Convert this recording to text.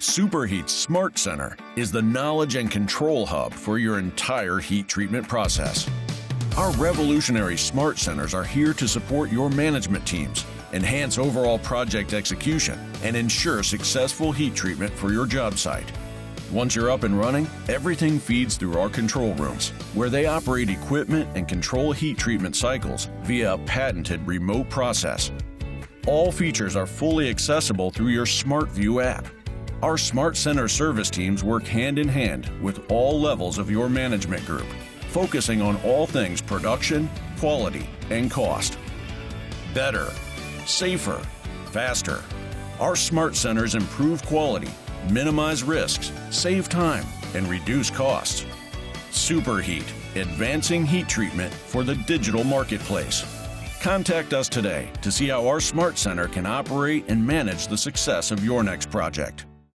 Superheat SmartCenter is the knowledge and control hub for your entire heat treatment process. Our revolutionary smart centers are here to support your management teams, enhance overall project execution, and ensure successful heat treatment for your job site. Once you're up and running, everything feeds through our control rooms, where they operate equipment and control heat treatment cycles via a patented remote process. All features are fully accessible through your SmartView app. Our Smart Center service teams work hand in hand with all levels of your management group, focusing on all things production, quality, and cost. Better, safer, faster. Our Smart Centers improve quality, minimize risks, save time, and reduce costs. Superheat, advancing heat treatment for the digital marketplace. Contact us today to see how our Smart Center can operate and manage the success of your next project.